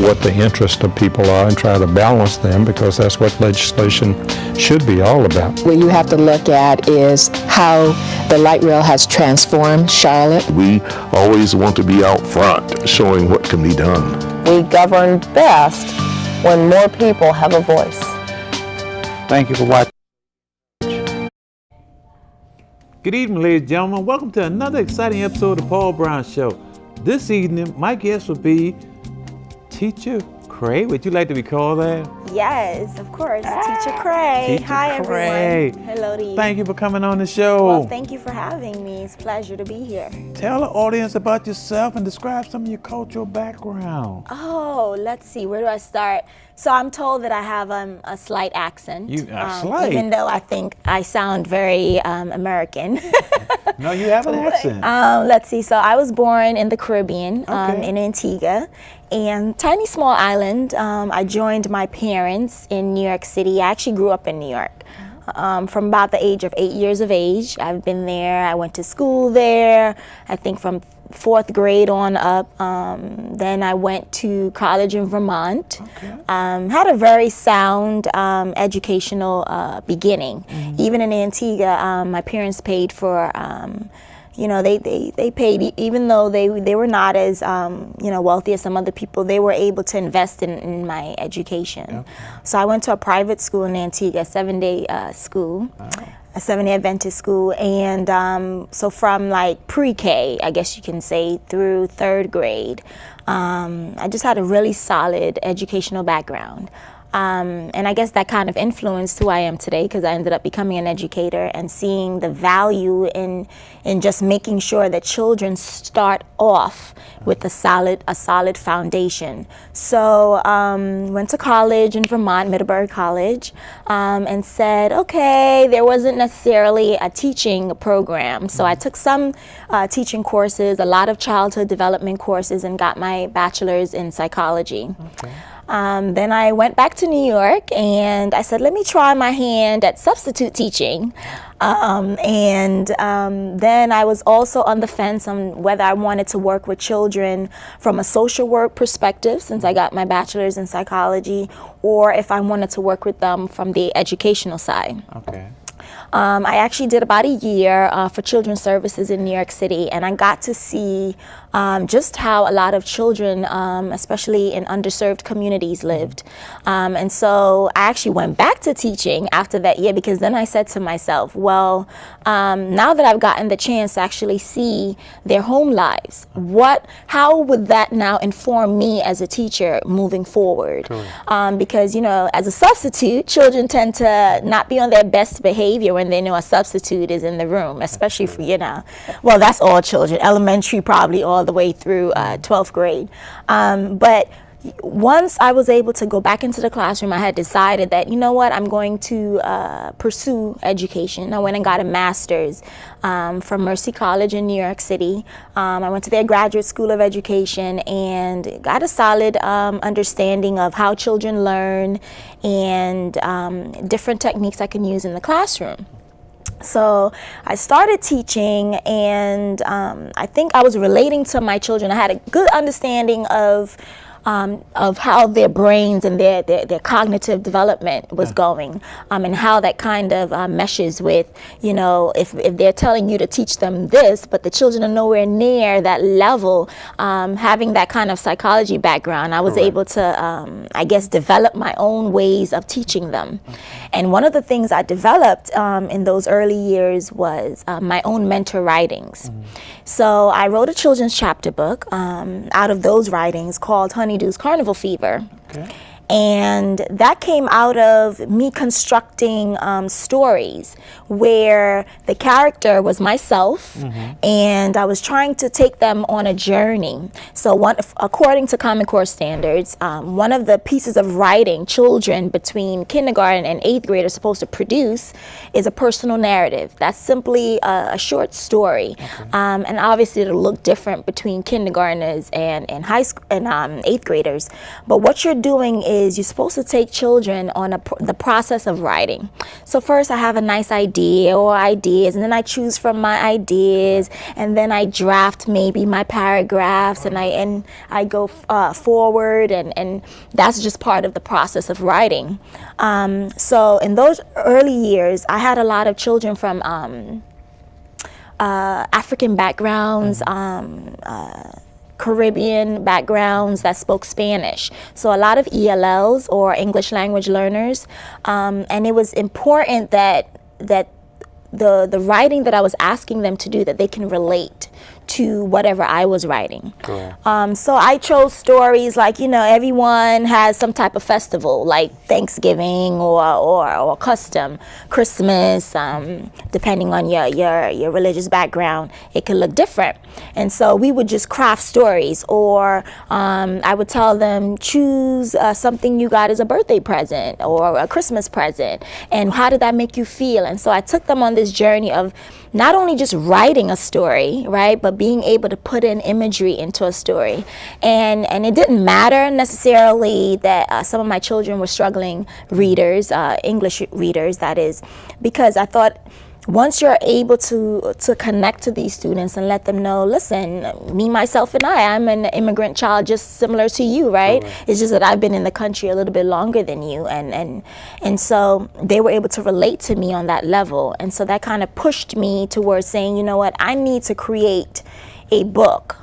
what the interests of people are and try to balance them, because that's what legislation should be all about. What you have to look at is how the light rail has transformed Charlotte. We always want to be out front showing what can be done. We govern best when more people have a voice. Thank you for watching. Good evening, ladies and gentlemen. Welcome to another exciting episode of the Paul Brown Show. This evening, my guest will be Teacher Cray. Would you like to be called that? Yes, of course. Teacher Cray. Teacher Hi, Cray. everyone. Hello to you. Thank you for coming on the show. Well, thank you for having me. It's a pleasure to be here. Tell the audience about yourself and describe some of your cultural background. Oh, let's see. Where do I start? So I'm told that I have a slight accent. Slight? Even though I think I sound very American. No, you have an accent. Let's see. So I was born in the Caribbean, Okay. in Antigua, and tiny small island. I joined my parents in New York City. I actually grew up in New York. From about the age of 8 years of age. I've been there. I went to school there, I think from 4th grade on up. Then I went to college in Vermont. Okay. Had a very sound educational beginning. Even in Antigua, my parents paid for, they paid, even though they were not as, wealthy as some other people, they were able to invest in my education. Okay. So I went to a private school in Antigua, a 7-day school. A 7-day Adventist school, and so from like pre-K, I guess you can say, through 3rd grade, I just had a really solid educational background. And I guess that kind of influenced who I am today, because I ended up becoming an educator and seeing the value in just making sure that children start off with a solid foundation. So went to college in Vermont, Middlebury College, and said, okay, there wasn't necessarily a teaching program. So I took some teaching courses, a lot of childhood development courses, and got my bachelor's in psychology. Okay. Then I went back to New York and I said, let me try my hand at substitute teaching. Then I was also on the fence on whether I wanted to work with children from a social work perspective, since I got my bachelor's in psychology, or if I wanted to work with them from the educational side. Okay. I actually did about a year for Children's Services in New York City, and I got to see just how a lot of children, especially in underserved communities, lived. And so I actually went back to teaching after that year, because then I said to myself, well, now that I've gotten the chance to actually see their home lives, how would that now inform me as a teacher moving forward? Because, as a substitute, children tend to not be on their best behavior when they know a substitute is in the room, especially for, well, that's all children, elementary probably all the way through 12th grade. But once I was able to go back into the classroom, I had decided that, I'm going to pursue education. I went and got a master's from Mercy College in New York City. I went to their graduate school of education and got a solid understanding of how children learn and different techniques I can use in the classroom. So I started teaching, and I think I was relating to my children. I had a good understanding of how their brains and their cognitive development was going, and how that kind of meshes with, if they're telling you to teach them this, but the children are nowhere near that level, having that kind of psychology background, I was able to, develop my own ways of teaching them. And one of the things I developed in those early years was my own mentor writings. So I wrote a children's chapter book out of those writings called Honeydew's Carnival Fever. Okay. And that came out of me constructing stories where the character was myself, and I was trying to take them on a journey. So according to Common Core standards, one of the pieces of writing children between kindergarten and 8th grade are supposed to produce is a personal narrative. That's simply a short story. And obviously it'll look different between kindergartners and high school and 8th graders. But what you're doing is you're supposed to take children on the process of writing. So first I have a nice idea or ideas, and then I choose from my ideas, and then I draft maybe my paragraphs, and I go forward, and that's just part of the process of writing. So in those early years, I had a lot of children from African backgrounds, Caribbean backgrounds that spoke Spanish. So a lot of ELLs, or English language learners, and it was important that the writing that I was asking them to do, that they can relate to whatever I was writing. Cool. So I chose stories like, everyone has some type of festival, like Thanksgiving or custom, Christmas, depending on your religious background, it could look different. And so we would just craft stories, or I would tell them, choose something you got as a birthday present or a Christmas present, and how did that make you feel? And so I took them on this journey of not only just writing a story, right, but being able to put in imagery into a story. And it didn't matter necessarily that some of my children were struggling readers, English readers, that is, because I thought once you're able to connect to these students and let them know, listen, me, myself, and I'm an immigrant child just similar to you, right? Correct. It's just that I've been in the country a little bit longer than you. And so they were able to relate to me on that level. And so that kind of pushed me towards saying, you know what, I need to create a book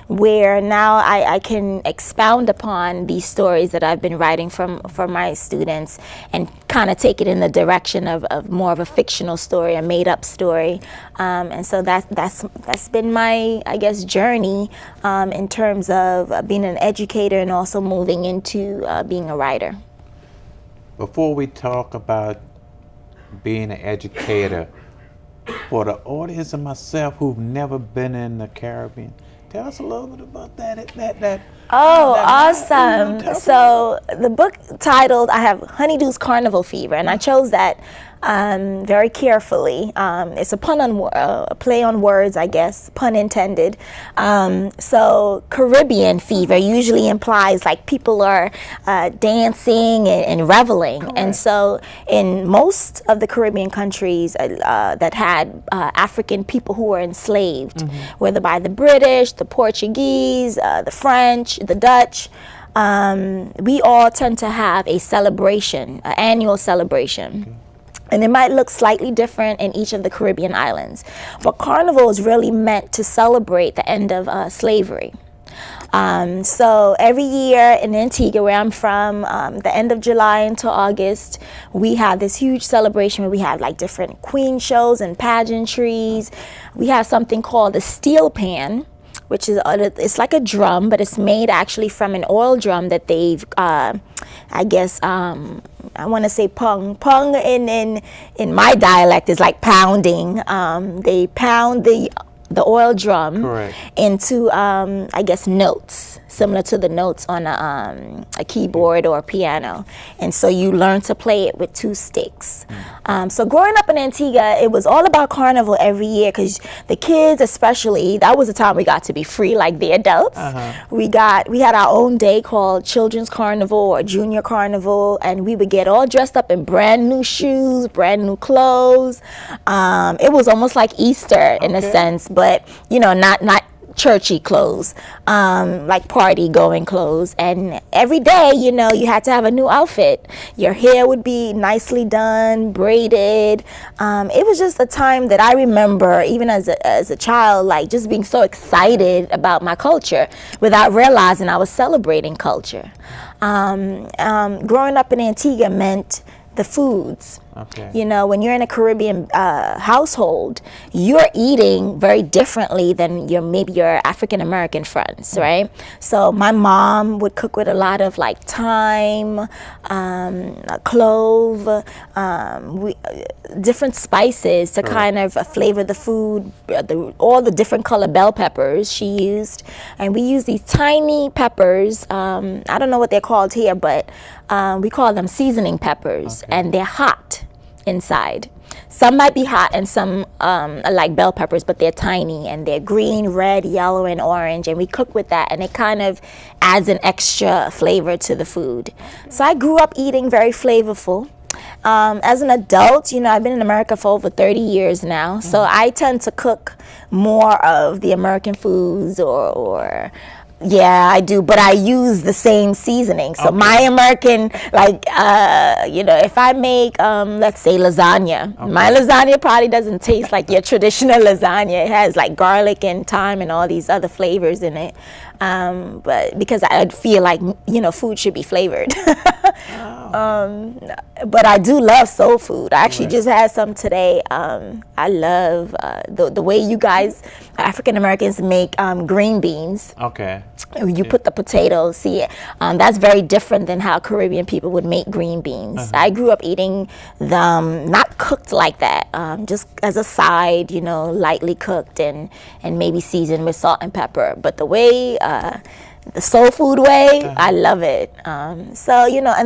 where now I can expound upon these stories that I've been writing for my students, and kind of take it in the direction of more of a fictional story, a made-up story. And so that's been my, I guess, journey in terms of being an educator and also moving into being a writer. Before we talk about being an educator, for the audience and myself who've never been in the Caribbean, tell us a little bit about that. Oh, awesome. So the book titled, I have Honeydew's Carnival Fever, and I chose that very carefully. It's a play on words, I guess, pun intended. So Caribbean fever usually implies like people are dancing and reveling. Correct. And so in most of the Caribbean countries that had African people who were enslaved, whether by the British, the Portuguese, the French, the Dutch, we all tend to have a celebration, an annual celebration. Okay. And it might look slightly different in each of the Caribbean islands. But Carnival is really meant to celebrate the end of slavery. So every year in Antigua, where I'm from, the end of July into August, we have this huge celebration where we have like different queen shows and pageantries. We have something called the steel pan, which is it's like a drum, but it's made actually from an oil drum that they've, I guess, I want to say pung. Pung in my dialect is like pounding. They pound the oil drum. Correct. Into, I guess, notes, similar to the notes on a keyboard or a piano. And so you learn to play it with two sticks. So growing up in Antigua, it was all about Carnival every year, because the kids especially, that was the time we got to be free like the adults. We had our own day called Children's Carnival or Junior Carnival, and we would get all dressed up in brand new shoes, brand new clothes. It was almost like Easter in a sense, but not churchy clothes, like party going clothes. And every day, you had to have a new outfit. Your hair would be nicely done, braided. It was just a time that I remember, even as a child, like just being so excited about my culture without realizing I was celebrating culture. Growing up in Antigua meant the foods. Okay. When you're in a Caribbean household, you're eating very differently than maybe your African American friends, right? So my mom would cook with a lot of like thyme, clove, different spices to kind of flavor the food. All the different color bell peppers she used, and we use these tiny peppers. I don't know what they're called here, but we call them seasoning peppers, and they're hot inside. Some might be hot and some are like bell peppers, but they're tiny and they're green, red, yellow, and orange. And we cook with that, and it kind of adds an extra flavor to the food. So I grew up eating very flavorful. As an adult, I've been in America for over 30 years now, so I tend to cook more of the American foods or yeah, I do, but I use the same seasoning. So my American, if I make, let's say lasagna, my lasagna probably doesn't taste like your traditional lasagna. It has like garlic and thyme and all these other flavors in it. But because I feel like, food should be flavored. But I do love soul food. I actually just had some today. I love the way you guys, African Americans, make green beans. Okay. You put the potatoes, that's very different than how Caribbean people would make green beans. I grew up eating them not cooked like that, just as a side, lightly cooked and maybe seasoned with salt and pepper. But the way, the soul food way, I love it. And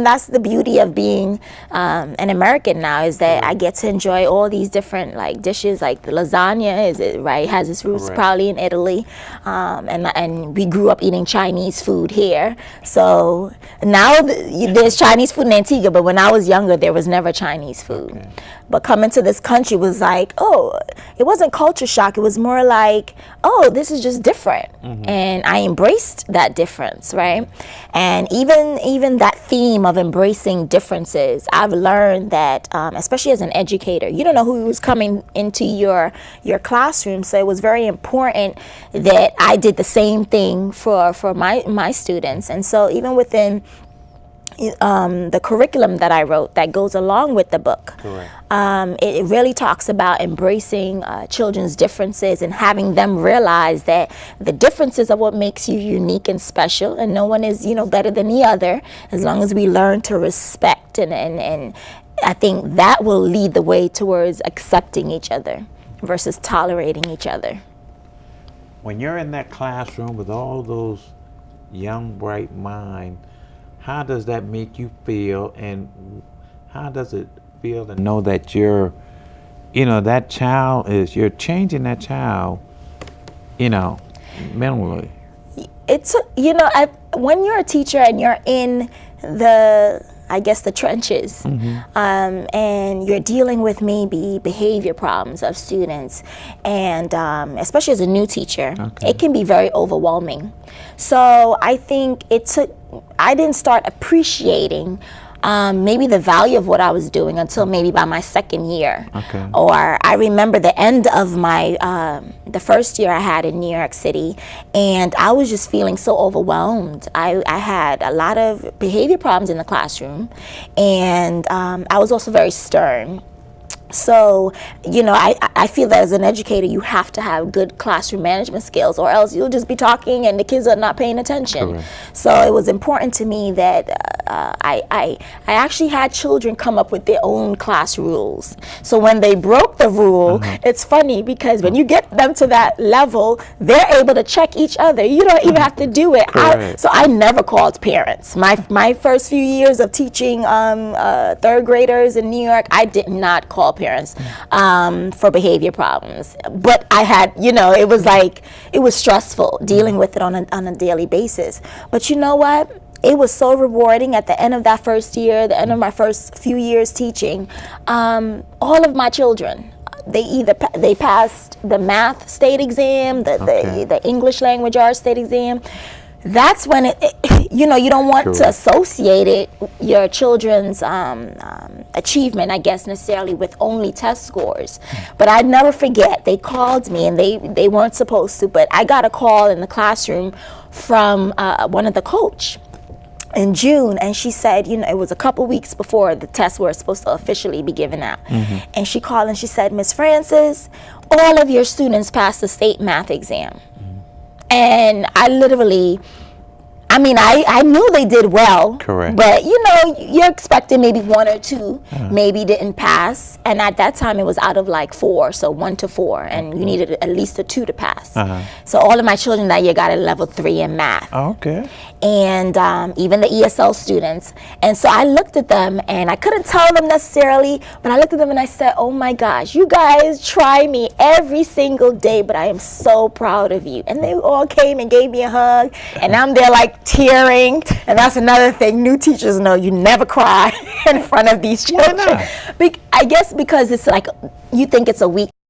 that's the beauty of being an American now, is that I get to enjoy all these different dishes, like the lasagna, has its roots probably in Italy, and we grew up eating Chinese food here. So now there's Chinese food in Antigua, but when I was younger, there was never Chinese food. Okay. But coming to this country was like, it wasn't culture shock. It was more like, this is just different. And I embraced that difference, right? And even that theme of embracing differences, I've learned that, especially as an educator, you don't know who was coming into your classroom. So it was very important that I did the same thing for my students. And so even within the curriculum that I wrote that goes along with the book. It really talks about embracing children's differences and having them realize that the differences are what makes you unique and special, and no one is better than the other, as long as we learn to respect and I think that will lead the way towards accepting each other versus tolerating each other. When you're in that classroom with all those young, bright minds, how does that make you feel, and how does it feel to know that you're changing that child, mentally? It's, when you're a teacher and you're in the trenches, and you're dealing with maybe behavior problems of students, and especially as a new teacher, it can be very overwhelming. So I think I didn't start appreciating maybe the value of what I was doing until maybe by my second year. Or I remember the end of my the first year I had in New York City, and I was just feeling so overwhelmed. I had a lot of behavior problems in the classroom, and I was also very stern. So, I feel that as an educator, you have to have good classroom management skills, or else you'll just be talking and the kids are not paying attention. So it was important to me that I actually had children come up with their own class rules. So when they broke the rule, it's funny because when you get them to that level, they're able to check each other. You don't even have to do it. So I never called parents. My first few years of teaching third graders in New York, I did not call parents for behavior problems. But I had, it was stressful dealing with it on a daily basis. But you know what? It was so rewarding at the end of that first year, the end of my first few years teaching. All of my children, they passed the math state exam, the English language arts state exam. That's when you don't want to associate your children's achievement, I guess, necessarily with only test scores. But I'd never forget, they called me, and they weren't supposed to, but I got a call in the classroom from one of the coach in June, and she said, it was a couple weeks before the tests were supposed to officially be given out. And she called and she said, Miss Francis, all of your students passed the state math exam. And I I mean, I knew they did well. Correct. But, you're expecting maybe 1 or 2 maybe didn't pass. And at that time, it was out of like 4, so 1 to 4. And you needed at least a 2 to pass. So all of my children that year got a level 3 in math. Okay. And even the ESL students. And so I looked at them, and I couldn't tell them necessarily, but I looked at them and I said, oh my gosh, you guys try me every single day, but I am so proud of you. And they all came and gave me a hug, and I'm there like tearing. And that's another thing, new teachers know you never cry in front of these children. Why not? I guess because it's like, you think it's a weak